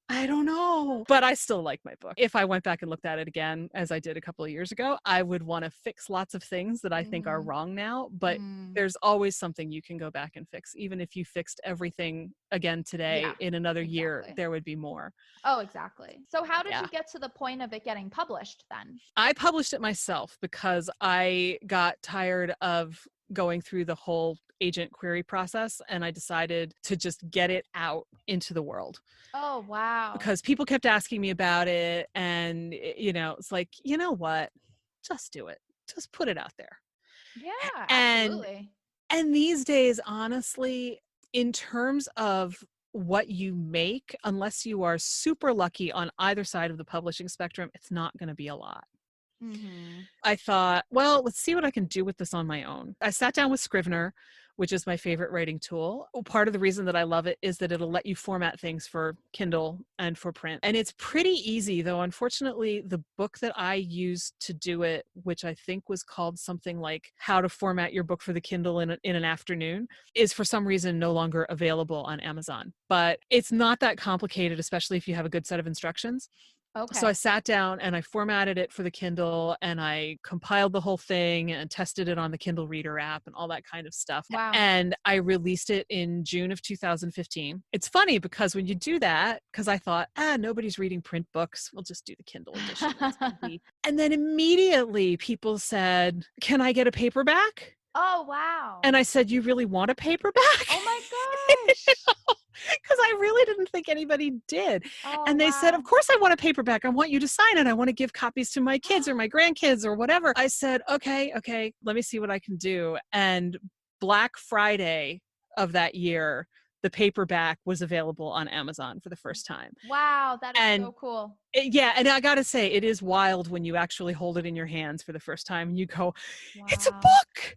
I don't know, but I still like my book. If I went back and looked at it again, as I did a couple of years ago, I would want to fix lots of things that I think are wrong now, but there's always something you can go back and fix. Even if you fixed everything again today, in another year, there would be more.
Oh, exactly. So how did you get to the point of it getting published then?
I published it myself because I got tired of going through the whole agent query process, and I decided to just get it out into the world.
Oh, wow.
Because people kept asking me about it, and it's like, you know what? Just do it. Just put it out there.
Yeah, absolutely.
And these days, honestly, in terms of what you make, unless you are super lucky on either side of the publishing spectrum, it's not going to be a lot. I thought, well, let's see what I can do with this on my own. I sat down with Scrivener, which is my favorite writing tool. Part of the reason that I love it is that it'll let you format things for Kindle and for print. And it's pretty easy, though. Unfortunately, the book that I used to do it, which I think was called something like How to Format Your Book for the Kindle in an Afternoon, is for some reason no longer available on Amazon. But it's not that complicated, especially if you have a good set of instructions.
Okay.
So I sat down and I formatted it for the Kindle, and I compiled the whole thing and tested it on the Kindle Reader app and all that kind of stuff.
Wow.
And I released it in June of 2015. It's funny because when you do that, because I thought, nobody's reading print books, we'll just do the Kindle edition. And then immediately people said, can I get a paperback?
Oh, wow.
And I said, you really want a paperback?
Oh my gosh.
Because I really didn't think anybody did. And they said, of course I want a paperback. I want you to sign it. I want to give copies to my kids or my grandkids or whatever. I said, okay, let me see what I can do. And Black Friday of that year, the paperback was available on Amazon for the first time.
Wow, that is so cool.
And I got to say, it is wild when you actually hold it in your hands for the first time and you go, it's a book.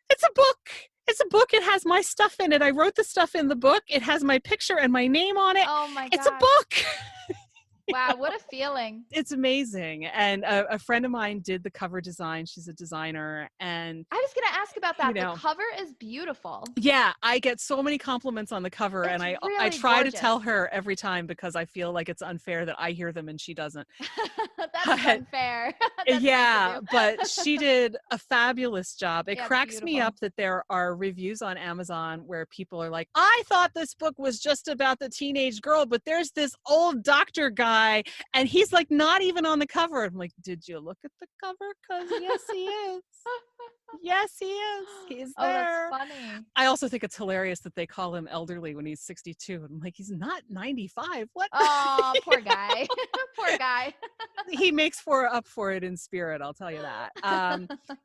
It's a book. It's a book. It has my stuff in it. I wrote the stuff in the book. It has my picture and my name on it.
Oh my God.
It's a book.
Wow, what a feeling.
It's amazing. And a friend of mine did the cover design. She's a designer. And
I was going to ask about that. The cover is beautiful.
Yeah, I get so many compliments on the cover.
It's
and I
really
try
gorgeous.
to tell her every time because I feel like it's unfair that I hear them and she doesn't.
That's unfair. That's
yeah, but she did a fabulous job. It cracks me
beautiful.
up that there are reviews on Amazon where people are like, I thought this book was just about the teenage girl, but there's this old doctor guy and he's like not even on the cover. I'm like, did you look at the cover? Because yes, he is. Yes, he is. He's
Oh, that's
there.
funny.
I also think it's hilarious that they call him elderly when he's 62. I'm like, he's not 95. What?
Oh, poor guy. Poor guy.
He makes up for it in spirit, I'll tell you that.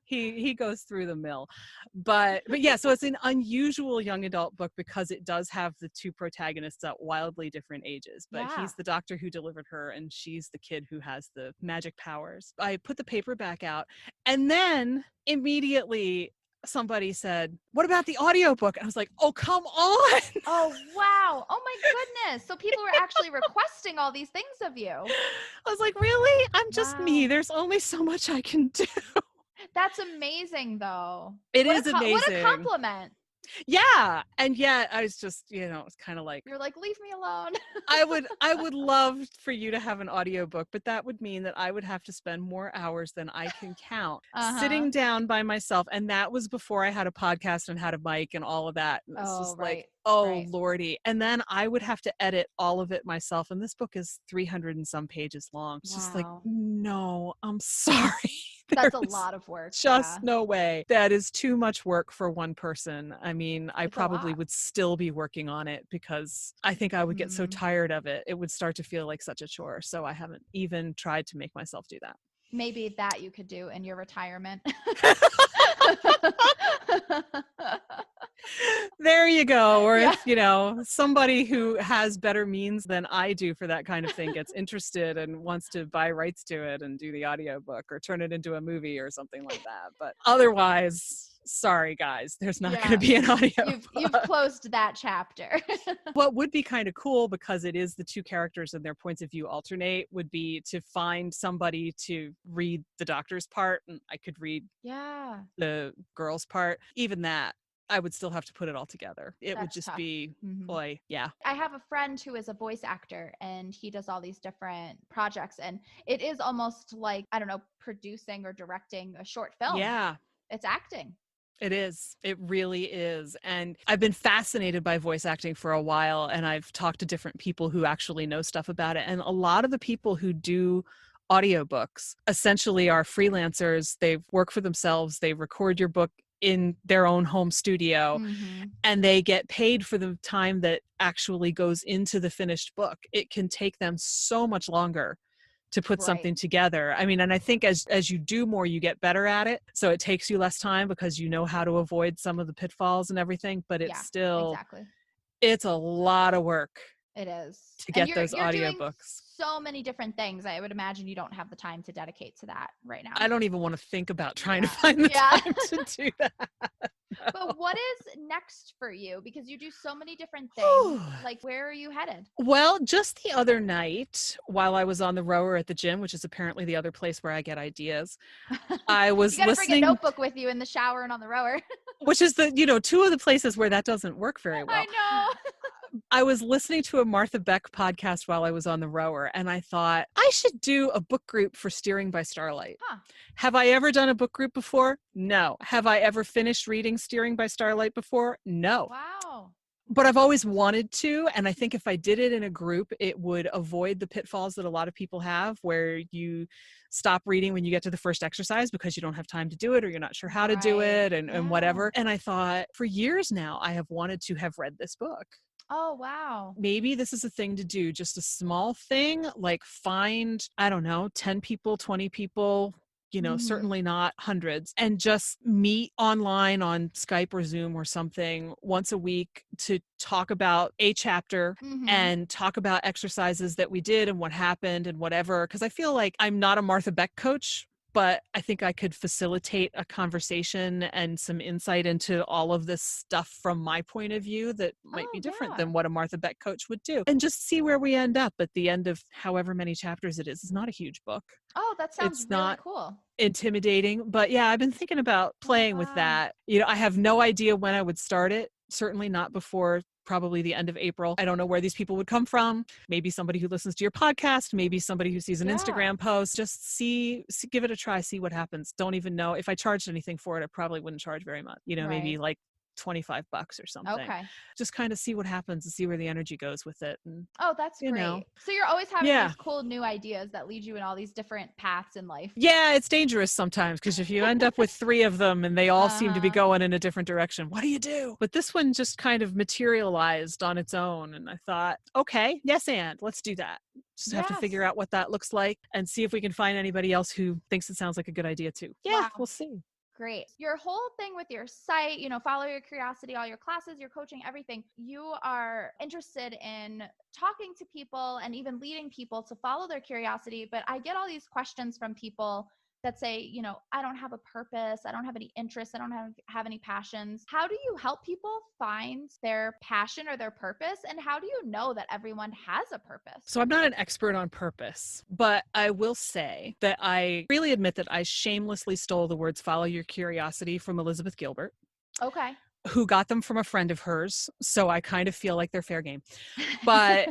He goes through the mill. But yeah, so it's an unusual young adult book because it does have the two protagonists at wildly different ages. But
Yeah.
he's the doctor who delivered her, and she's the kid who has the magic powers. I put the paperback out, and then immediately somebody said, "What about the audiobook?" And I was like, "Oh, come on."
Oh, wow. Oh my goodness. So people were actually requesting all these things of you.
I was like, "Really? I'm just me.
Wow.
There's only so much I can do."
That's amazing though.
It
What
is
a what a
amazing.
compliment.
Yeah. And yet I was just, it's kind of like,
You're like, leave me alone.
I would love for you to have an audiobook, but that would mean that I would have to spend more hours than I can count sitting down by myself. And that was before I had a podcast and had a mic and all of that. And it's just like, oh Lordy. And then I would have to edit all of it myself. And this book is 300 and some pages long. It's just like, no, I'm sorry.
That's a lot of work.
Just no way. That is too much work for one person. I mean, I probably would still be working on it because I think I would get so tired of it. It would start to feel like such a chore. So I haven't even tried to make myself do that.
Maybe that you could do in your retirement.
There you go. Or if, somebody who has better means than I do for that kind of thing gets interested and wants to buy rights to it and do the audiobook or turn it into a movie or something like that. But otherwise, sorry guys, there's not going to be an audio.
You've closed that chapter.
What would be kind of cool, because it is the two characters and their points of view alternate, would be to find somebody to read the doctor's part and I could read the girl's part. Even that, I would still have to put it all together. It would just be, boy, yeah.
I have a friend who is a voice actor and he does all these different projects, and it is almost like, I don't know, producing or directing a short film.
Yeah.
It's acting.
It is. It really is. And I've been fascinated by voice acting for a while, and I've talked to different people who actually know stuff about it. And a lot of the people who do audiobooks essentially are freelancers. They work for themselves. They record your book in their own home studio, and they get paid for the time that actually goes into the finished book. It can take them so much longer to put something together. I mean, and I think as you do more, you get better at it. So it takes you less time because you know how to avoid some of the pitfalls and everything, but it's still, it's a lot of work.
It is.
To get those audiobooks.
So many different things. I would imagine you don't have the time to dedicate to that right now.
I don't even want to think about trying to find the time to do that.
But what is next for you? Because you do so many different things. Like, where are you headed?
Well, just the other night, while I was on the rower at the gym, which is apparently the other place where I get ideas, I was
you gotta
listening.
Bring a notebook with you in the shower and on the rower.
Which is two of the places where that doesn't work very well.
I know.
I was listening to a Martha Beck podcast while I was on the rower, and I thought I should do a book group for Steering by Starlight. Have I ever done a book group before? No. Have I ever finished reading Steering by Starlight before? No.
Wow.
But I've always wanted to, and I think if I did it in a group, it would avoid the pitfalls that a lot of people have, where you stop reading when you get to the first exercise because you don't have time to do it or you're not sure how to do it and whatever. And I thought, for years now, I have wanted to have read this book.
Oh, wow.
Maybe this is a thing to do, just a small thing, like find, I don't know, 10 people, 20 people, certainly not hundreds, and just meet online on Skype or Zoom or something once a week to talk about a chapter and talk about exercises that we did and what happened and whatever. Because I feel like I'm not a Martha Beck coach, but I think I could facilitate a conversation and some insight into all of this stuff from my point of view that might be different than what a Martha Beck coach would do. And just see where we end up at the end of however many chapters it is. It's not a huge book.
Oh, that sounds really cool.
Intimidating. But yeah, I've been thinking about playing with that. I have no idea when I would start it. Certainly not before probably the end of April. I don't know where these people would come from. Maybe somebody who listens to your podcast, maybe somebody who sees an Instagram post. Just give it a try, see what happens. Don't even know. If I charged anything for it, I probably wouldn't charge very much. Maybe like $25 or something.
Okay.
Just kind of see what happens and see where the energy goes with it. And,
Oh, that's
you know,
great. So you're always having
yeah.
these cool new ideas that lead you in all these different paths in life.
Yeah, it's dangerous sometimes because if you end up with 3 of them and they all seem to be
Uh-huh.
going in a different direction, what do you do? But this one just kind of materialized on its own. And I thought, okay, yes, and let's do that. Just have to figure
Yes.
out what that looks like and see if we can find anybody else who thinks it sounds like a good idea too. Yeah,
Wow.
we'll see.
Great. Your whole thing with your site, follow your curiosity, all your classes, your coaching, everything, you are interested in talking to people and even leading people to follow their curiosity. But I get all these questions from people that say, I don't have a purpose. I don't have any interests. I don't have any passions. How do you help people find their passion or their purpose? And how do you know that everyone has a purpose?
So I'm not an expert on purpose, but I will say that I really admit that I shamelessly stole the words follow your curiosity from Elizabeth Gilbert,
Okay.
who got them from a friend of hers. So I kind of feel like they're fair game. But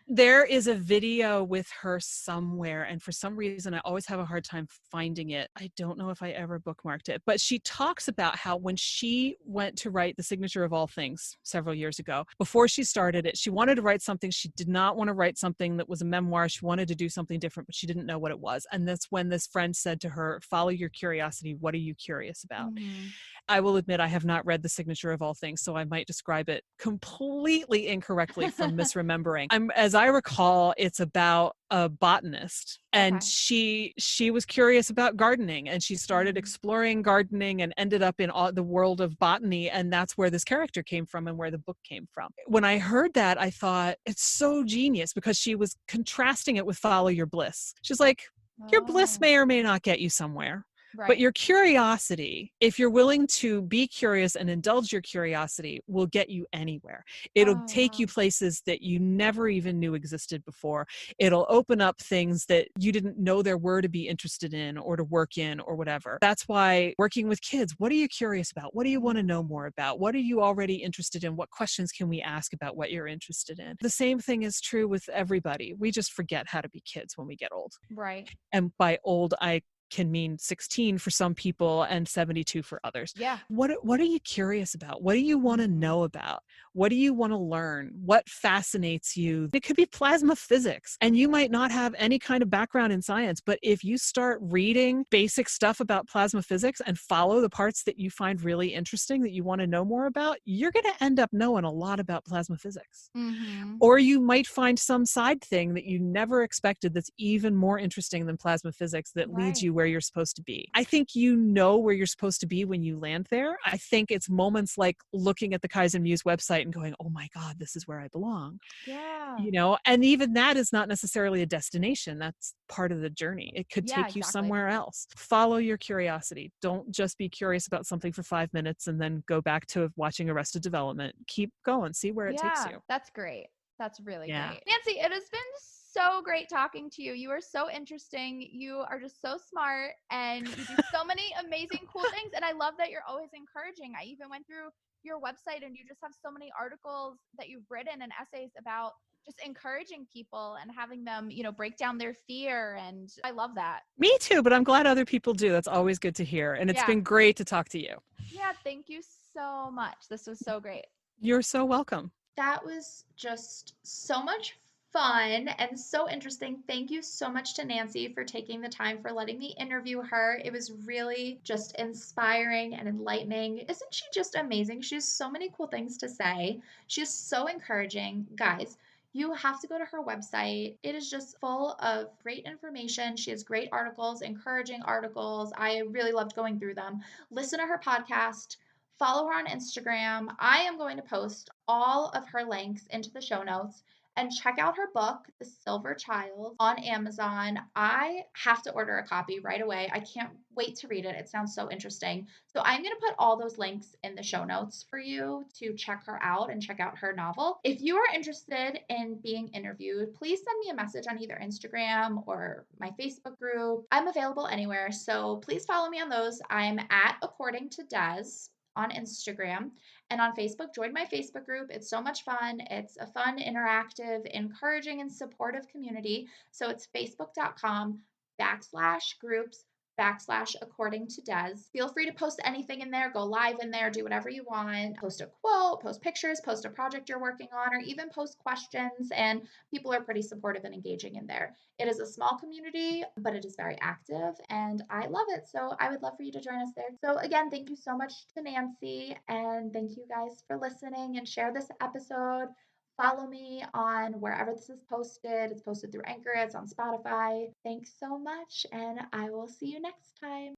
there is a video with her somewhere, and for some reason, I always have a hard time finding it. I don't know if I ever bookmarked it, but she talks about how when she went to write The Signature of All Things several years ago, before she started it, she wanted to write something. She did not want to write something that was a memoir. She wanted to do something different, but she didn't know what it was. And that's when this friend said to her, follow your curiosity. What are you curious about?
Mm-hmm.
I will admit I have not read The Signature of All Things, so I might describe it completely incorrectly from misremembering. As I recall, it's about a botanist, and
Okay.
she was curious about gardening, and she started
Mm.
exploring gardening and ended up in the world of botany, and that's where this character came from and where the book came from. When I heard that, I thought it's so genius because she was contrasting it with follow your bliss. She's like, your bliss
Oh,
may or may not get you somewhere. But
right.
your curiosity, if you're willing to be curious and indulge your curiosity, will get you anywhere. It'll
Oh,
take you
wow.
places that you never even knew existed before. It'll open up things that you didn't know there were to be interested in or to work in or whatever. That's why working with kids, what are you curious about? What do you want to know more about? What are you already interested in? What questions can we ask about what you're interested in? The same thing is true with everybody. We just forget how to be kids when we get old.
Right.
And by old, I can mean 16 for some people and 72 for others.
Yeah.
What are you curious about? What do you want to
Mhm.
know about? What do you want to learn? What fascinates you? It could be plasma physics, and you might not have any kind of background in science, but if you start reading basic stuff about plasma physics and follow the parts that you find really interesting that you want to know more about, you're going to end up knowing a lot about plasma physics.
Mhm.
Or you might find some side thing that you never expected that's even more interesting than plasma physics that leads
Right.
you where you're supposed to be. I think you know where you're supposed to be when you land there. I think it's moments like looking at the Kaizen Muse website and going, oh my God, this is where I belong.
Yeah.
And even that is not necessarily a destination. That's part of the journey. It could
Yeah,
take you
exactly.
somewhere else. Follow your curiosity. Don't just be curious about something for 5 minutes and then go back to watching Arrested Development. Keep going, see where it takes
Yeah,
you.
that's great. That's really
Yeah.
great. Nancy, it has been so great talking to you. You are so interesting. You are just so smart and you do so many amazing, cool things. And I love that you're always encouraging. I even went through your website and you just have so many articles that you've written and essays about just encouraging people and having them, break down their fear. And I love that.
Me too, but I'm glad other people do. That's always good to hear. And it's
Yeah.
been great to talk to you.
Yeah. Thank you so much. This was so great.
You're so welcome.
That was just so much fun and so interesting. Thank you so much to Nancy for taking the time for letting me interview her. It was really just inspiring and enlightening. Isn't she just amazing? She has so many cool things to say. She's so encouraging. Guys, you have to go to her website. It is just full of great information. She has great articles, encouraging articles. I really loved going through them. Listen to her podcast. Follow her on Instagram. I am going to post all of her links into the show notes and check out her book, The Silver Child, on Amazon. I have to order a copy right away. I can't wait to read it. It sounds so interesting. So I'm going to put all those links in the show notes for you to check her out and check out her novel. If you are interested in being interviewed, please send me a message on either Instagram or my Facebook group. I'm available anywhere. So please follow me on those. I'm at According to Des on Instagram and on Facebook. Join my Facebook group. It's so much fun. It's a fun, interactive, encouraging, and supportive community. So it's facebook.com/groups according to Des. Feel free to post anything in there, go live in there, do whatever you want. Post a quote, post pictures, post a project you're working on, or even post questions. And people are pretty supportive and engaging in there. It is a small community, but it is very active and I love it. So I would love for you to join us there. So again, thank you so much to Nancy and thank you guys for listening and share this episode. Follow me on wherever this is posted. It's posted through Anchor, it's on Spotify. Thanks so much, and I will see you next time.